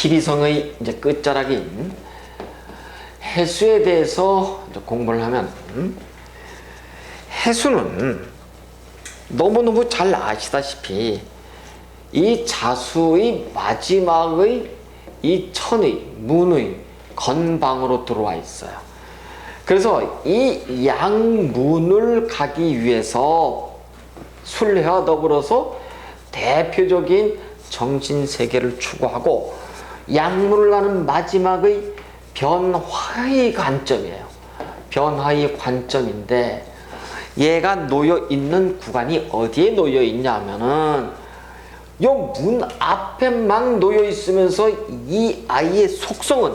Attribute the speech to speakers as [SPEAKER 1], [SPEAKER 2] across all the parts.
[SPEAKER 1] 지리성의 이제 끝자락인 해수에 대해서 이제 공부를 하면, 해수는 너무너무 잘 아시다시피 이 자수의 마지막의 이 천의 문의 건방으로 들어와 있어요. 그래서 이 양문을 가기 위해서 순례와 더불어서 대표적인 정신세계를 추구하고 양문을 가는 마지막의 변화의 관점이에요. 변화의 관점인데 얘가 놓여 있는 구간이 어디에 놓여 있냐 하면은 요 문 앞에 막 놓여 있으면서 이 아이의 속성은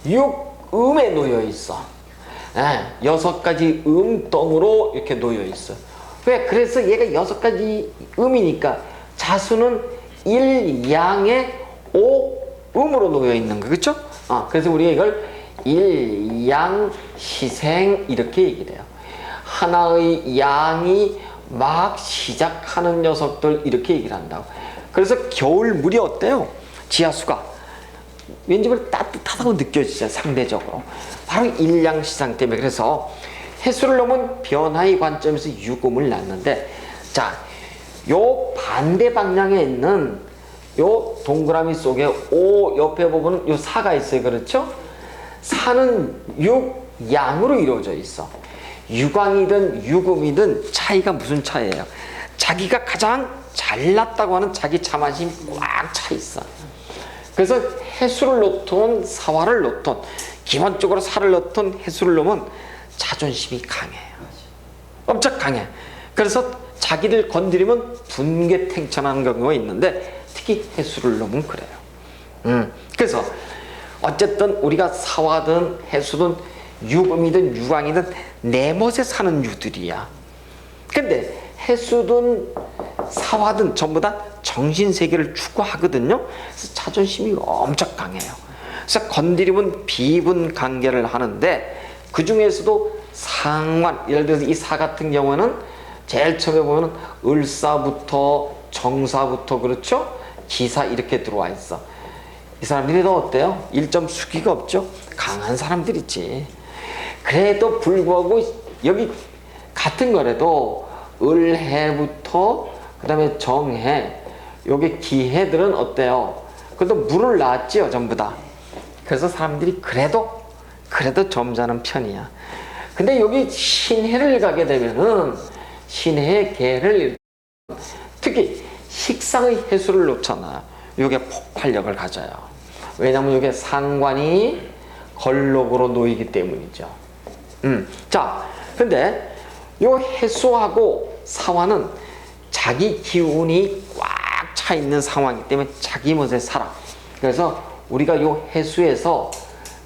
[SPEAKER 1] 육음에 놓여 있어. 6가지 음덩으로 이렇게 놓여 있어. 왜? 그래서 얘가 6가지 음이니까 자수는 일양의 오음으로 놓여 있는 거, 그렇죠? 그래서 우리가 이걸 일양시생 이렇게 얘기를 해요. 하나의 양이 막 시작하는 녀석들 이렇게 얘기를 한다고. 그래서 겨울물이 어때요? 지하수가 왠지 따뜻하다고 느껴지죠, 상대적으로. 바로 일양시상 때문에. 그래서 해수를 넘은 변화의 관점에서 유금을 낳는데, 자, 요 반대 방향에 있는 요 동그라미 속에 오 옆에 보면 요 사가 있어요, 그렇죠? 사는 육양으로 이루어져 있어. 유광이든 유금이든 차이가 무슨 차이예요? 자기가 가장 잘났다고 하는 자기 자만심이 꽉 차 있어. 그래서 해수를 놓던 사화를 놓던, 기본적으로 사를 놓던 해수를 놓으면 자존심이 강해요. 엄청 강해. 그래서 자기를 건드리면 분개탱천하는 경우가 있는데 특히 해수를 놓으면 그래요. 그래서 어쨌든 우리가 사화든 해수든 유금이든 유광이든 내 멋에 사는 유들이야. 근데 해수든 사화든 전부 다 정신세계를 추구하거든요. 그래서 자존심이 엄청 강해요. 그래서 건드리면 비분관계를 하는데 그 중에서도 상관, 예를 들어서 이 사 같은 경우는 제일 처음에 보면 을사부터 정사부터, 그렇죠? 기사 이렇게 들어와 있어. 이 사람들이 더 어때요? 1점 수기가 없죠? 강한 사람들이지. 그래도 불구하고 여기 같은 거라도 을해부터 그 다음에 정해, 여기 기해들은 어때요? 그래도 물을 낳았지요, 전부 다. 그래서 사람들이 그래도 점잖은 편이야. 근데 여기 신해를 가게 되면은 신해의 개를, 특히 식상의 해수를 놓잖아. 이게 폭발력을 가져요. 왜냐하면 이게 상관이 걸록으로 놓이기 때문이죠. 자, 근데 요 해수하고 사화는 자기 기운이 꽉 차 있는 상황이기 때문에 자기 멋에 살아. 그래서 우리가 요 해수에서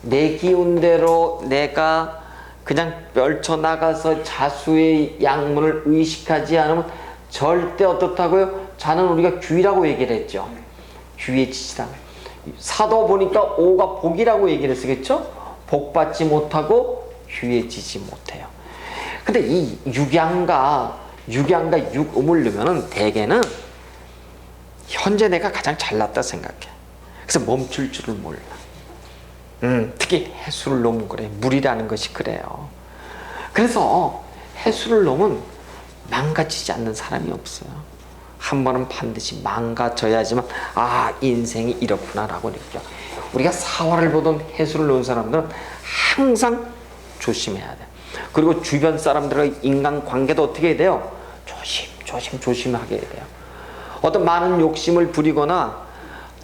[SPEAKER 1] 내 기운대로 내가 그냥 펼쳐나가서 자수의 양문을 의식하지 않으면 절대 어떻다고요? 자는 우리가 귀라고 얘기를 했죠. 귀해지지다. 사도 보니까 오가 복이라고 얘기를 쓰겠죠? 복받지 못하고 귀해지지 못해요. 근데 이 육양과 육음을 넣으면은 대개는 현재 내가 가장 잘났다 생각해. 그래서 멈출 줄을 몰라. 특히 해수를 놓으면 그래. 물이라는 것이 그래요. 그래서 해수를 놓으면 망가지지 않는 사람이 없어요. 한 번은 반드시 망가져야지만 인생이 이렇구나라고 느껴. 우리가 사화를 보던 해수를 놓은 사람들은 항상 조심해야 돼. 그리고 주변 사람들의 인간관계도 어떻게 해야 돼요? 조심하게 해야 돼요. 어떤 많은 욕심을 부리거나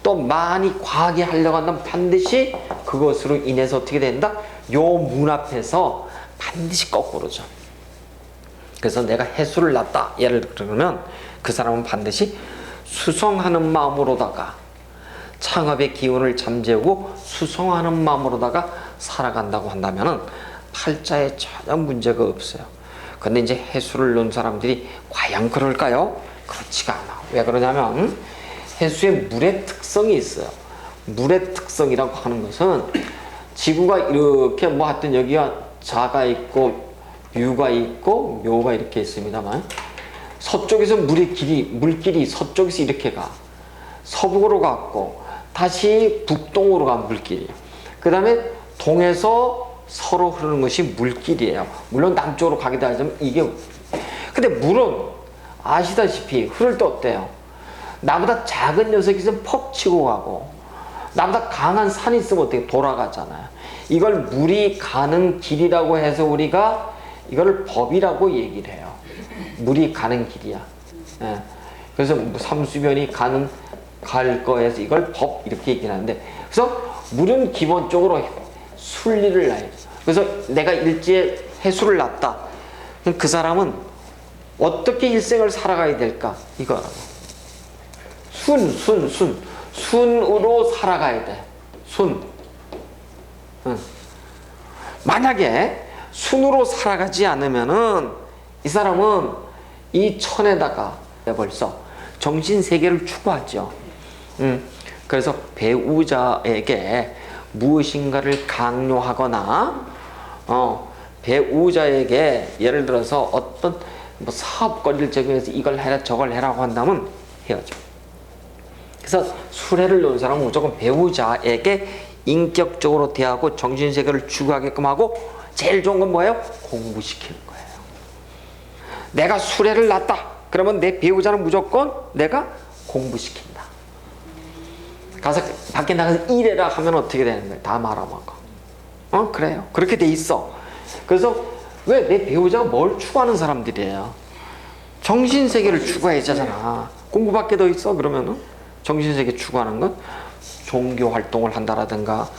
[SPEAKER 1] 또 많이 과하게 하려고 한다면 반드시 그것으로 인해서 어떻게 된다? 요 문 앞에서 반드시 거꾸로져. 그래서 내가 해수를 놨다. 예를 들면 그 사람은 반드시 수성하는 마음으로다가 창업의 기운을 잠재우고 수성하는 마음으로다가 살아간다고 한다면은 팔자에 전혀 문제가 없어요. 근데 이제 해수를 놓은 사람들이 과연 그럴까요? 그렇지가 않아. 왜 그러냐면 해수에 물의 특성이 있어요. 물의 특성이라고 하는 것은 지구가 이렇게 하여튼 여기가 자가 있고 유가 있고 묘가 이렇게 있습니다만 서쪽에서 물길이 서쪽에서 이렇게 가. 서북으로 갔고
[SPEAKER 2] 다시 북동으로 간 물길이. 그 다음에 동에서 서로 흐르는 것이 물길이에요. 물론 남쪽으로 가기도 하지만 이게. 근데 물은 아시다시피 흐를 때 어때요? 나보다 작은 녀석이 있으면 퍽 치고 가고, 나보다 강한 산이 있으면 어떻게 돌아가잖아요. 이걸 물이 가는 길이라고 해서 우리가 이걸 법이라고 얘기를 해요. 물이 가는 길이야. 예. 그래서 삼수변이 갈 거에서 이걸 법 이렇게 얘기를 하는데, 그래서 물은 기본적으로 순리를 낳아요. 그래서 내가 일지에 해수를 낳았다. 그럼 그 사람은 어떻게 일생을 살아가야 될까? 이거 순으로 살아가야 돼. 순. 응. 만약에 순으로 살아가지 않으면은 이 사람은 이 천에다가 벌써 정신세계를 추구하죠. 그래서 배우자에게 무엇인가를 강요하거나, 배우자에게 예를 들어서 어떤 뭐 사업거리를 제공해서 이걸 해라 저걸 해라고 한다면 헤어져. 그래서 수레를 놓은 사람은 무조건 배우자에게 인격적으로 대하고 정신세계를 추구하게끔 하고, 제일 좋은 건 뭐예요? 공부시키는 거예요. 내가 수레를 놨다. 그러면 내 배우자는 무조건 내가 공부시킨다. 가서 밖에 나가서 일해라 하면 어떻게 되는 거예요? 다 말아먹어. 그래요. 그렇게 돼 있어. 그래서 왜 내 배우자가 뭘 추구하는 사람들이에요? 정신세계를 추구해야 되잖아. 공부밖에 더 있어? 그러면은 정신세계 추구하는 건 종교활동을 한다라든가,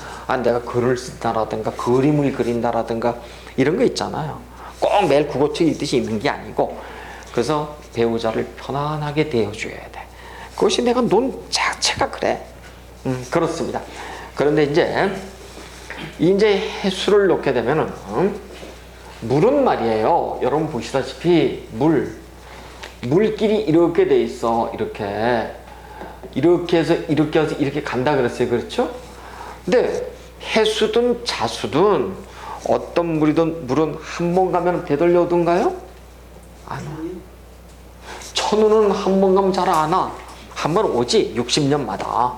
[SPEAKER 2] 내가 글을 쓴다라든가, 그림을 그린다라든가, 이런 거 있잖아요. 꼭 매일 국어책 읽듯이 읽는 게 아니고, 그래서 배우자를 편안하게 대해줘야 돼. 그것이 내가 논 자체가 그래. 그렇습니다. 그런데 이제 해수를 놓게 되면은, 물은 말이에요. 여러분 보시다시피 물길이 이렇게 돼 있어. 이렇게 해서 이렇게 간다 그랬어요. 그렇죠? 근데 해수든 자수든 어떤 물은 한 번 가면 되돌려 오던가요? 안 와. 천우는 한 번 가면 잘 안 와. 한 번 오지. 60년마다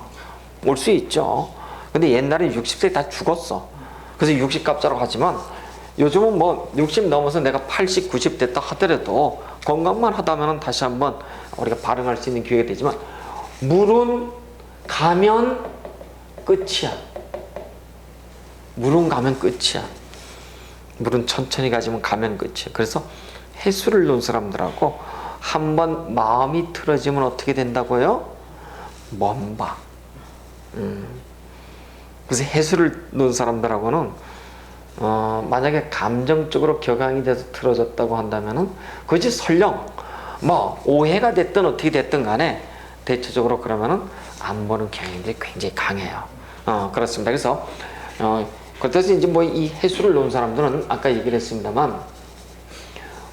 [SPEAKER 2] 올 수 있죠. 근데 옛날에 60세 다 죽었어. 그래서 60갑자라고 하지만 요즘은 뭐 60 넘어서 내가 80, 90 됐다 하더라도 건강만 하다면 다시 한번 우리가 발행할 수 있는 기회가 되지만, 물은 가면 끝이야. 물은 가면 끝이야. 물은 천천히 가지만 가면 끝이야. 그래서 해수를 놓은 사람들하고 한번 마음이 틀어지면 어떻게 된다고요? 먼바. 그래서 해수를 놓은 사람들하고는 만약에 감정적으로 격앙이 돼서 틀어졌다고 한다면은 그것이 설령 뭐 오해가 됐든 어떻게 됐든 간에 대체적으로 그러면은 안 보는 경향들이 굉장히 강해요. 그렇습니다. 그래서 그래서 이제 뭐 이 해수를 놓은 사람들은 아까 얘기를 했습니다만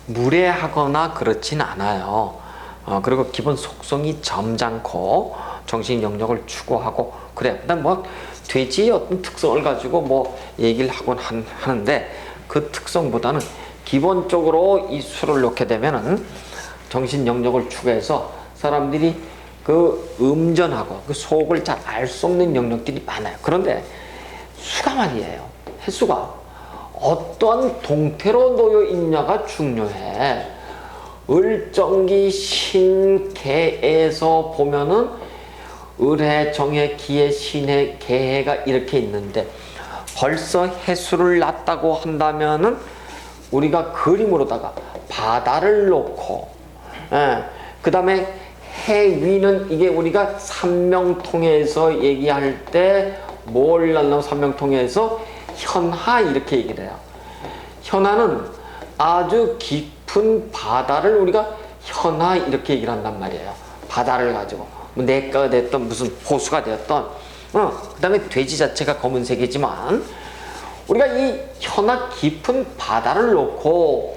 [SPEAKER 2] 무례하거나 그렇진 않아요. 그리고 기본 속성이 점잖고 정신 영역을 추구하고 그래. 그다음 뭐 돼지의 어떤 특성을 가지고 뭐 얘기를 하곤 하는데, 그 특성보다는 기본적으로 이 수를 놓게 되면은 정신 영역을 추구해서 사람들이 그 음전하고 그 속을 잘 알 수 없는 영역들이 많아요. 그런데 수가 말이에요. 해수가 어떠한 동태로 놓여 있냐가 중요해. 을정기 신개에서 보면은 을해, 정해, 기해, 신해, 개해가 이렇게 있는데, 벌써 해수를 놨다고 한다면은 우리가 그림으로다가 바다를 놓고, 그 다음에 해 위는 이게 우리가 삼명통에서 얘기할 때 뭘 날라고 삼명통에서 현하 이렇게 얘기를 해요. 현하는 아주 깊은 바다를 우리가 현하 이렇게 얘기를 한단 말이에요. 바다를 가지고 뭐 내과가 됐던 무슨 호수가 되었던, 그 다음에 돼지 자체가 검은색이지만 우리가 이 현하 깊은 바다를 놓고,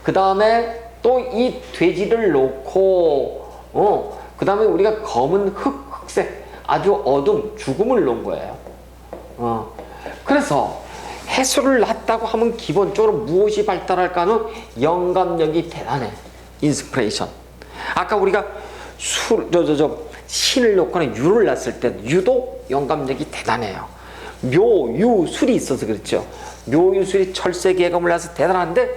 [SPEAKER 2] 그 다음에 또 이 돼지를 놓고, 그 다음에 우리가 검은 흑색 아주 어둠 죽음을 놓은 거예요. 그래서 해수를 놨다고 하면 기본적으로 무엇이 발달할까는 영감력이 대단해. 인스피레이션. 아까 우리가 신을 놓거나 유를 놨을 때 유도 영감력이 대단해요. 묘유술이 있어서 그렇죠. 묘유술이 철새계가 몰라서 대단한데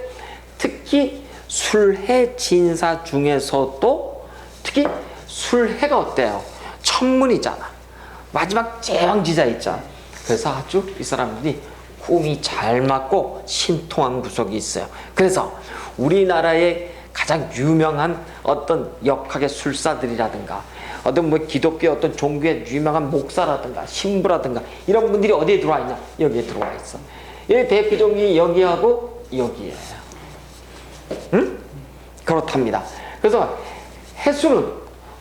[SPEAKER 2] 특히 술해 진사 중에서도 특히 술해가 어때요? 천문이잖아. 마지막 제왕지자 있잖아. 그래서 아주 이 사람들이 꿈이 잘 맞고 신통한 구석이 있어요. 그래서 우리나라의 가장 유명한 어떤 역학의 술사들이라든가 어떤 뭐 기독교 어떤 종교의 유명한 목사라든가 신부라든가 이런 분들이 어디에 들어와 있냐? 여기에 들어와 있어. 여기 대표적인 여기하고 여기에요. 응? 그렇답니다. 그래서 해수는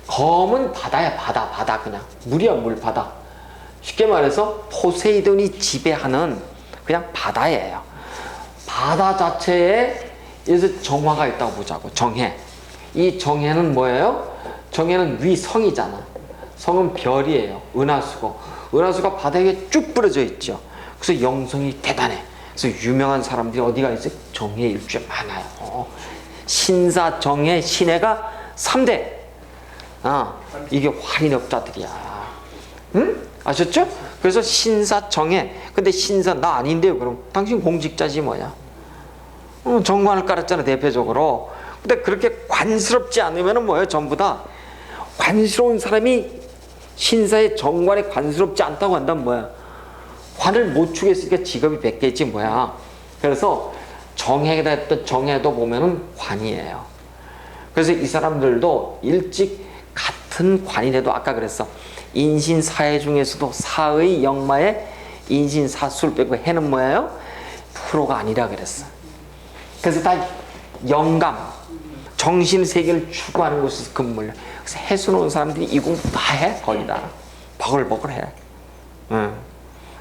[SPEAKER 2] 검은 바다야. 바다 그냥 물이야. 물 바다. 쉽게 말해서 포세이돈이 지배하는 그냥 바다예요. 바다 자체에 여기서 정화가 있다고 보자고. 정해. 이 정해는 뭐예요? 정해는 위성이잖아. 성은 별이에요. 은하수고. 은하수가 바다에 쭉 뿌려져 있죠. 그래서 영성이 대단해. 그래서 유명한 사람들이 어디가 있어요? 정해 일주에 많아요. 신사, 정해, 신해가 3대. 이게 활인업자들이야. 응? 아셨죠? 그래서 신사, 정해. 근데 신사 나 아닌데요. 그럼 당신 공직자지 뭐야? 정관을 깔았잖아 대표적으로. 근데 그렇게 관스럽지 않으면 뭐예요? 전부 다 관스러운 사람이 신사의 정관에 관스럽지 않다고 한다면 뭐야? 관을 못 추겠으니까 직업이 100개지 뭐야. 그래서 정해가 했던 정해도 보면은 관이에요. 그래서 이 사람들도 일찍 같은 관이라도 아까 그랬어. 인신사해 중에서도 사의 영마에 인신사술 빼고 해는 뭐예요? 프로가 아니라 그랬어. 그래서 다 영감, 정신세계를 추구하는 곳에서 근무를. 그래서 해수 놓은 사람들이 이 공부 다 해. 거의 다. 버글버글 해.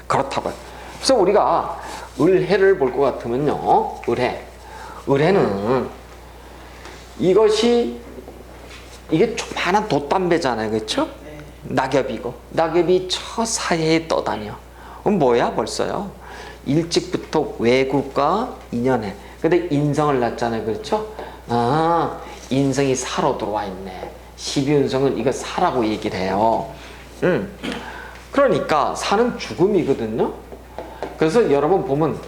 [SPEAKER 2] 그렇다고요. 그래서 우리가 을해를 볼 것 같으면요. 을해는 이게 조그마한 돛담배잖아요. 그렇죠? 낙엽이고 낙엽이 저 사이에 떠다녀. 그럼 뭐야 벌써요? 일찍부터 외국과 인연해. 근데 인성을 낳잖아요. 그렇죠? 인성이 사로 들어와 있네. 12운성은 이거 사라고 얘기를 해요. 그러니까 사는 죽음이거든요. 그래서 여러분 보면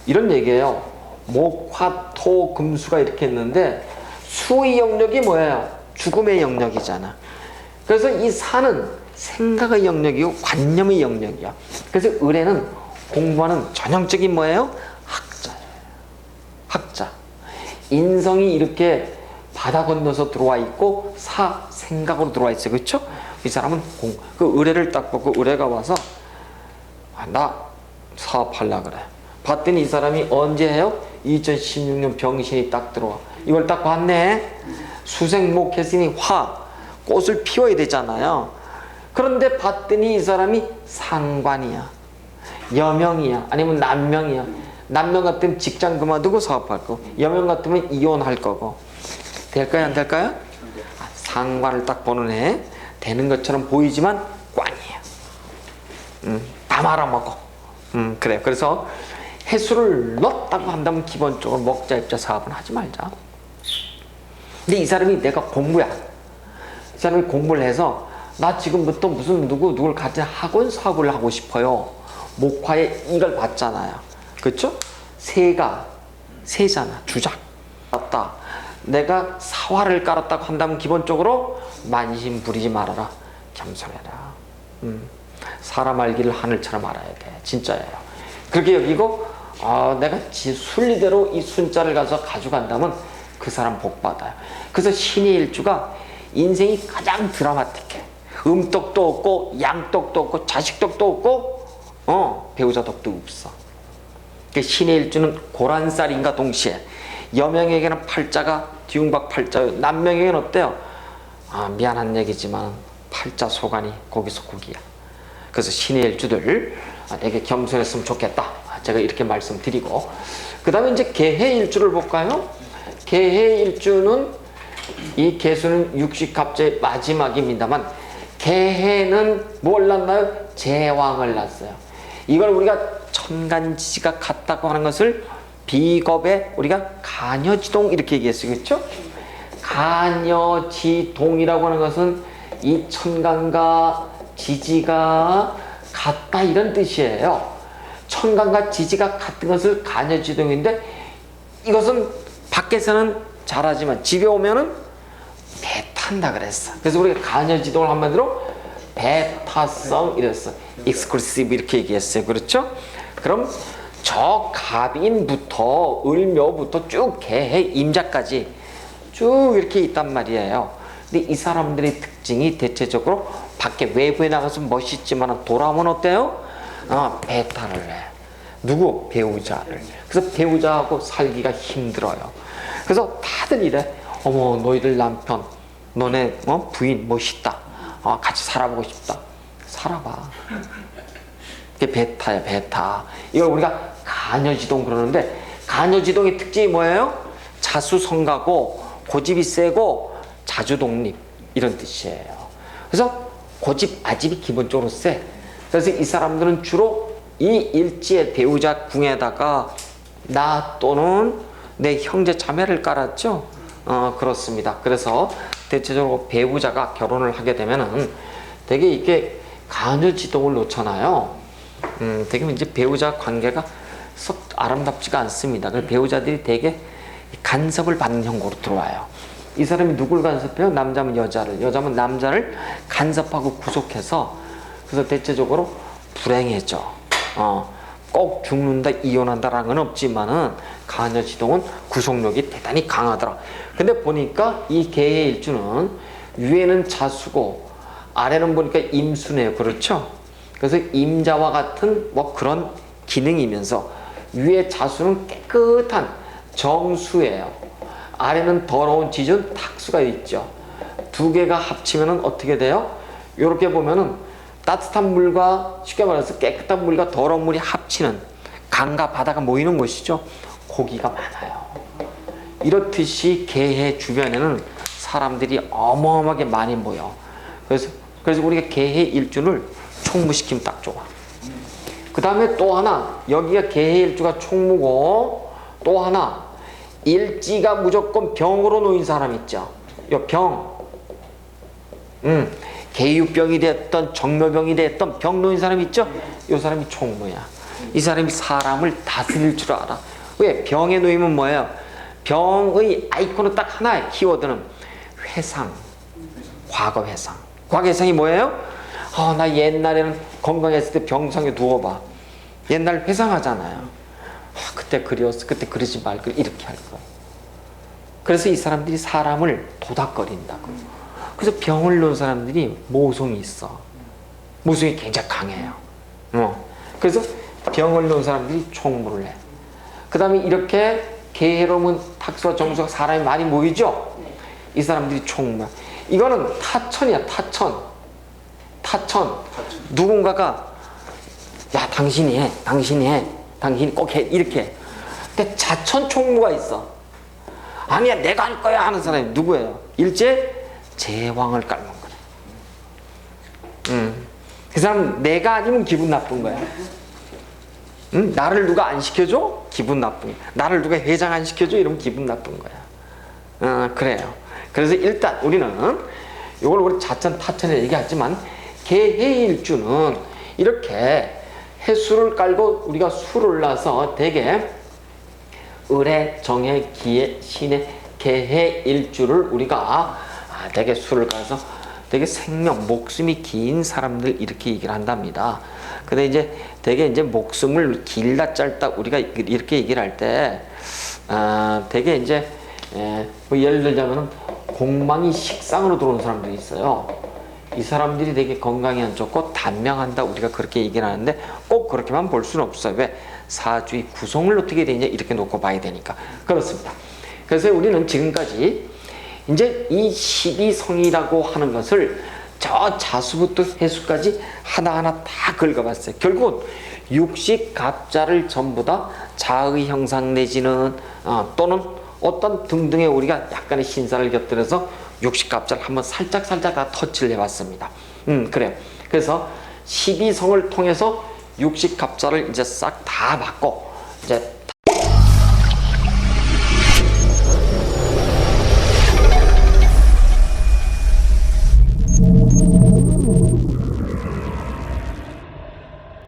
[SPEAKER 2] 이런 얘기예요. 목, 화, 토, 금수가 이렇게 있는데 수의 영역이 뭐예요? 죽음의 영역이잖아. 그래서 이 사는 생각의 영역이고 관념의 영역이야. 그래서 을에는 공부하는 전형적인 뭐예요? 학자예요. 학자. 인성이 이렇게 바다 건너서 들어와 있고 생각으로 들어와 있어요. 그렇죠? 이 사람은 그 의뢰를 딱 보고 의뢰가 와서 나 사업하려고 그래. 봤더니 이 사람이 언제 해요? 2016년 병신이 딱 들어와. 이걸 딱 봤네. 수생목 했으니 꽃을 피워야 되잖아요. 그런데 봤더니 이 사람이 상관이야. 여명이야. 아니면 남명이야. 남명 같으면 직장 그만두고 사업할 거고, 여명 같으면 이혼할 거고. 될까요? 안 될까요? 상관을 딱 보는 애. 되는 것처럼 보이지만 꽝이에요. 다 말아먹어. 그래요. 그래서 해수를 넣었다고 한다면 기본적으로 먹자 입자 사업은 하지 말자. 근데 이 사람이 내가 공부야. 이 사람이 공부를 해서 나 지금부터 무슨 누굴 같은 학원 사업을 하고 싶어요. 목화에 이걸 봤잖아요. 그렇죠? 세잖아. 주작. 맞다. 내가 사화를 깔았다고 한다면 기본적으로 만심 부리지 말아라. 겸손해라. 사람 알기를 하늘처럼 알아야 돼. 진짜예요. 그렇게 여기고 내가 순리대로 이 순자를 가서 가져간다면 그 사람 복 받아요. 그래서 신의 일주가 인생이 가장 드라마틱해. 음덕도 없고 양덕도 없고 자식덕도 없고 배우자 덕도 없어. 신의 일주는 고란살인과 동시에 여명에게는 팔자가 뒤웅박 팔자요. 남명에게는 어때요? 미안한 얘기지만 팔자 소관이 거기서 거기야. 그래서 신의 일주들 되게 겸손했으면 좋겠다. 제가 이렇게 말씀드리고, 그 다음에 이제 개해 일주를 볼까요? 개해 일주는 이 개수는 육식갑자의 마지막입니다만 개해는 뭘 낳나요? 제왕을 낳았어요. 이걸 우리가 천간지지가 같다고 하는 것을 비겁에 우리가 간여지동 이렇게 얘기했어요. 그렇죠? 간여지동이라고 하는 것은 이 천간과 지지가
[SPEAKER 1] 같다 이런 뜻이에요. 천간과 지지가 같은 것을 간여지동인데 이것은 밖에서는 잘하지만 집에 오면은 배탄다 그랬어. 그래서 우리가 간여지동을 한마디로 배타성 이랬어. 익스클루시브 이렇게 얘기했어요. 그렇죠? 그럼 저 갑인부터 을묘부터 쭉 개해 임자까지 쭉 이렇게 있단 말이에요. 근데 이 사람들의 특징이 대체적으로 밖에 외부에 나가서 멋있지만 돌아오면 어때요? 배탈을 해. 누구? 배우자를. 그래서 배우자하고 살기가 힘들어요. 그래서 다들 이래. 어머 너희들 남편 너네 부인 멋있다. 같이 살아보고 싶다. 살아봐. 그게 배타야 배타. 이걸 우리가 간여지동 그러는데 간여지동의 특징이 뭐예요? 자수성가고 고집이 세고 자주독립 이런 뜻이에요. 그래서 고집 아집이 기본적으로 세. 그래서 이 사람들은 주로 이 일지의 배우자 궁에다가 나 또는 내 형제 자매를 깔았죠. 그렇습니다. 그래서 대체적으로 배우자가 결혼을 하게 되면은 되게 이게 간여지동을 놓잖아요. 되게 이제 배우자 관계가 썩 아름답지가 않습니다. 그래서 배우자들이 되게 간섭을 받는 형국으로 들어와요. 이 사람이 누굴 간섭해요? 남자면 여자를, 여자면 남자를 간섭하고 구속해서 그래서 대체적으로 불행해져. 꼭 죽는다, 이혼한다라는 건 없지만은 간여지동은 구속력이 대단히 강하더라. 근데 보니까 이 개의 일주는 위에는 자수고 아래는 보니까 임수네요. 그렇죠? 그래서 임자와 같은 뭐 그런 기능이면서 위에 자수는 깨끗한 정수예요. 아래는 더러운 지준 탁수가 있죠. 두 개가 합치면 어떻게 돼요? 이렇게 보면은 따뜻한 물과 쉽게 말해서 깨끗한 물과 더러운 물이 합치는 강과 바다가 모이는 곳이죠. 고기가 많아요. 이렇듯이 개해 주변에는 사람들이 어마어마하게 많이 모여. 그래서 우리가 개해 일주를 총무시키면 딱 좋아. 그 다음에 또 하나, 여기가 개해 일주가 총무고 또 하나 일지가 무조건 병으로 놓인 사람 있죠. 요 병. 개유병이 됐던 정묘병이 됐던 병 놓인 사람 있죠. 요 사람이 총무야. 이 사람이 사람을 다스릴 줄 알아. 왜? 병에 놓이면 뭐예요? 병의 아이콘은 딱 하나의 키워드는 회상. 과거 회상. 과거 회상이 뭐예요? 나 옛날에는 건강했을 때 병상에 누워봐. 옛날 회상하잖아요. 그때 그리웠어. 그때 그러지 말고 이렇게 할 거야. 그래서 이 사람들이 사람을 도닥거린다고. 그래서 병을 놓은 사람들이 모성이 있어. 모성이 굉장히 강해요. 그래서 병을 놓은 사람들이 총무를 해. 그 다음에 이렇게 개해로운 탁수와 정수가 사람이 많이 모이죠? 이 사람들이 총무야. 이거는 타천이야. 타천. 누군가가 야 당신이 해. 당신이 꼭 해. 이렇게. 근데 자천 총무가 있어. 아니야 내가 할 거야 하는 사람이 누구예요? 일제 제왕을 깔는 거야. 그 사람 내가 아니면 기분 나쁜 거야. 나를 누가 안 시켜줘? 기분 나쁜 거야. 나를 누가 회장 안 시켜줘? 이러면 기분 나쁜 거야. 그래요. 그래서 일단 우리는 이걸 우리 자천 타천에 얘기하지만 개해일주는 이렇게 해수를 깔고 우리가 수를 놔서 되게 을의 정의 기의 신의 개해일주를 우리가 되게 수를 까서 되게 생명 목숨이 긴 사람들 이렇게 얘기를 한답니다. 근데 이제 되게 이제 목숨을 길다 짧다 우리가 이렇게 얘기를 할 때 되게 이제 뭐 예를 들자면은 공망이 식상으로 들어오는 사람들이 있어요. 이 사람들이 되게 건강이 안 좋고 단명한다 우리가 그렇게 얘기를 하는데 꼭 그렇게만 볼 수는 없어요. 왜? 사주의 구성을 어떻게 되냐 이렇게 놓고 봐야 되니까 그렇습니다. 그래서 우리는 지금까지 이제 이 12성이라고 하는 것을 저 자수부터 해수까지 하나하나 다 긁어봤어요. 결국은 육식갑자를 전부 다 자의 형상 내지는 또는 어떤 등등의 우리가 약간의 신사를 곁들여서 육식갑자를 한번 살짝 다 터치를 해봤습니다. 그래요. 그래서 12성을 통해서 육식갑자를 이제 싹 다 봤고 이제